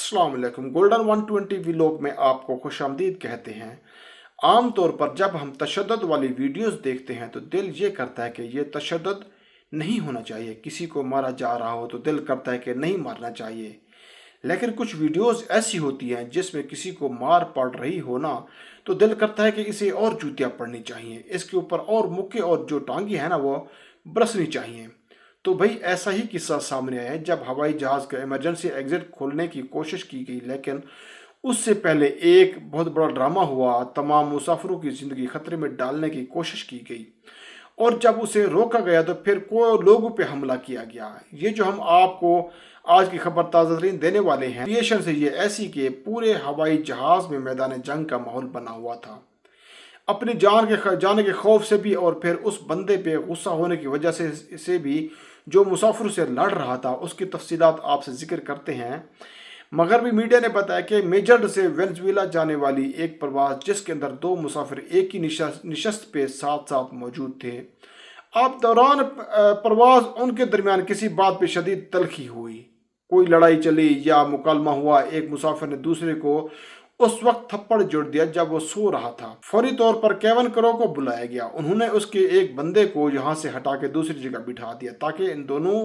अस्सलाम वालेकुम। Golden 120 vlog में आपको खुशामदीद कहते हैं। आम तौर पर जब हम तशद्दुद वाली वीडियोस देखते हैं तो दिल ये करता है कि ये तशद्दुद नहीं होना चाहिए। किसी को मारा जा रहा हो तो दिल करता है कि नहीं मारना चाहिए। लेकिन कुछ वीडियोस ऐसी होती हैं जिसमें किसी को मार पड़ रही हो ना, तो दिल करता है कि इसे और जूतियाँ पड़नी चाहिए, इसके ऊपर और मुक्के और जो टांगी है ना वो बरसनी चाहिए। तो भाई ऐसा ही किस्सा सामने आया है जब हवाई जहाज़ का इमरजेंसी एग्जिट खोलने की कोशिश की गई, लेकिन उससे पहले एक बहुत बड़ा ड्रामा हुआ। तमाम मुसाफिरों की ज़िंदगी खतरे में डालने की कोशिश की गई और जब उसे रोका गया तो फिर को लोगों पे हमला किया गया। ये जो हम आपको आज की खबर ताज़ा तरीन देने वाले हैं, क्रिएशन से ये ऐसी कि पूरे हवाई जहाज़ में मैदान जंग का माहौल बना हुआ था। अपनी जाने के खौफ से भी और फिर उस बंदे पे गुस्सा होने की वजह से भी जो मुसाफिर से लड़ रहा था, उसकी तफसीलात आपसे जिक्र करते हैं। मगरबी मीडिया ने बताया कि मेजर से वेनेजुएला जाने वाली एक परवाज़ जिसके अंदर 2 मुसाफिर एक ही निशस्त पे साथ साथ मौजूद थे। अब दौरान परवाज़ उनके दरमियान किसी बात पे शदीद तलखी हुई, कोई लड़ाई चली या मुकालमा हुआ। एक मुसाफिर ने दूसरे को उस वक्त थप्पड़ जोड़ दिया जब वो सो रहा था। फौरी तौर पर केविन करो को बुलाया गया। उन्होंने उसके एक बंदे को यहाँ से हटा के दूसरी जगह बिठा दिया ताकि इन दोनों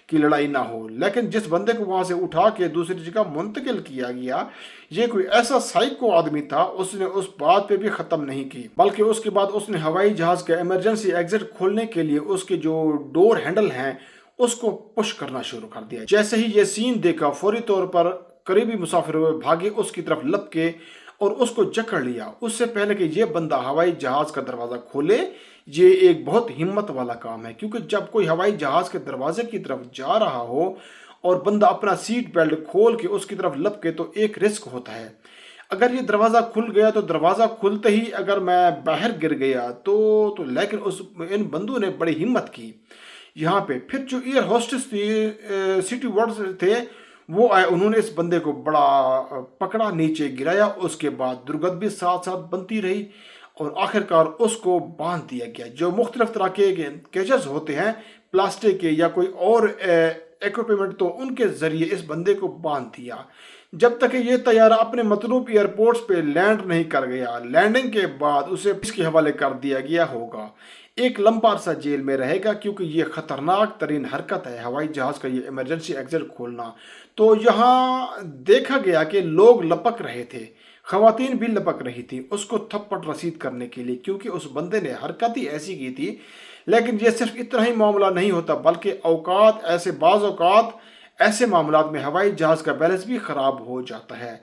की लड़ाई ना हो। लेकिन जिस बंदे को वहाँ से उठा के दूसरी जगह मुंतकिल किया गया, ये कोई ऐसा साइको आदमी था। उसने उस बात पे भी ख़त्म नहीं की, बल्कि उसके बाद उसने हवाई जहाज़ का इमरजेंसी एग्जिट खोलने के लिए उसके जो डोर हैंडल हैं उसको पुश करना शुरू कर दिया। जैसे ही ये सीन देखा, फौरी तौर पर करीबी मुसाफिर हुए भागे उसकी तरफ लपके और उसको जकड़ लिया। उससे पहले कि ये बंदा हवाई जहाज़ का दरवाज़ा खोले, ये एक बहुत हिम्मत वाला काम है, क्योंकि जब कोई हवाई जहाज़ के दरवाजे की तरफ जा रहा हो और बंदा अपना सीट बेल्ट खोल के उसकी तरफ लपके तो एक रिस्क होता है। अगर ये दरवाज़ा खुल गया तो दरवाज़ा खुलते ही अगर मैं बाहर गिर गया तो लेकिन इन बंदों ने बड़ी हिम्मत की यहाँ पे। फिर जो एयर होस्टेस थी, सिटी वार्ड्स थे, वो आए। उन्होंने इस बंदे को बड़ा पकड़ा, नीचे गिराया। उसके बाद दुर्गंध भी साथ साथ बनती रही और आखिरकार उसको बांध दिया गया। जो मुख्तलिफ तरह के केजेस होते हैं, प्लास्टिक के या कोई और इक्विपमेंट, तो उनके ज़रिए इस बंदे को बांध दिया जब तक ये तैयारा अपने मतलूब एयरपोर्ट्स पे लैंड नहीं कर गया। लैंडिंग के बाद उसे इसके हवाले कर दिया गया होगा। एक लंबा अरसा जेल में रहेगा, क्योंकि ये ख़तरनाक तरीन हरकत है हवाई जहाज़ का ये इमरजेंसी एग्जिट खोलना। तो यहाँ देखा गया कि लोग लपक रहे थे, ख़वातीन भी लपक रही थी उसको थप्पड़ रसीद करने के लिए, क्योंकि उस बंदे ने हरकत ही ऐसी की थी। लेकिन ये सिर्फ इतना ही मामला नहीं होता, बल्कि बाज़ औक़ात ऐसे मामलात में हवाई जहाज़ का बैलेंस भी ख़राब हो जाता है।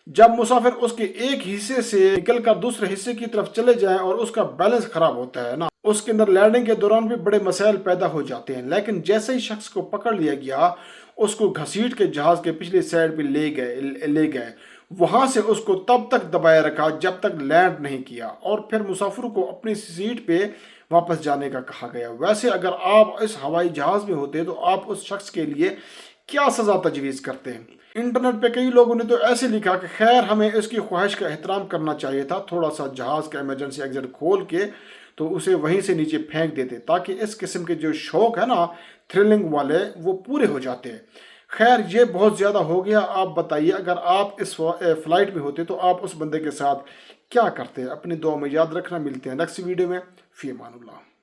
जब मुसाफिर उसके एक हिस्से से निकलकर दूसरे हिस्से की तरफ चले जाएं और उसका बैलेंस ख़राब होता है ना, उसके अंदर लैंडिंग के दौरान भी बड़े मसाइल पैदा हो जाते हैं। लेकिन जैसे ही शख्स को पकड़ लिया गया, उसको घसीट के जहाज़ के पिछले साइड पे ले गए। वहाँ से उसको तब तक दबाए रखा जब तक लैंड नहीं किया और फिर मुसाफिर को अपनी सीट पे वापस जाने का कहा गया। वैसे अगर आप इस हवाई जहाज़ में होते तो आप उस शख्स के लिए क्या सज़ा तजवीज़ करते हैं? इंटरनेट पे कई लोगों ने तो ऐसे लिखा कि खैर हमें इसकी ख्वाहिश का एहतराम करना चाहिए था, थोड़ा सा जहाज़ का इमरजेंसी एग्जिट खोल के तो उसे वहीं से नीचे फेंक देते, ताकि इस किस्म के जो शौक है ना थ्रिलिंग वाले, वो पूरे हो जाते हैं। खैर ये बहुत ज़्यादा हो गया। आप बताइए, अगर आप इस फ़्लाइट में होते तो आप उस बंदे के साथ क्या करते? अपनी दुआ में याद रखना। मिलते हैं नेक्स्ट वीडियो में। फ़ी अमानुल्लाह।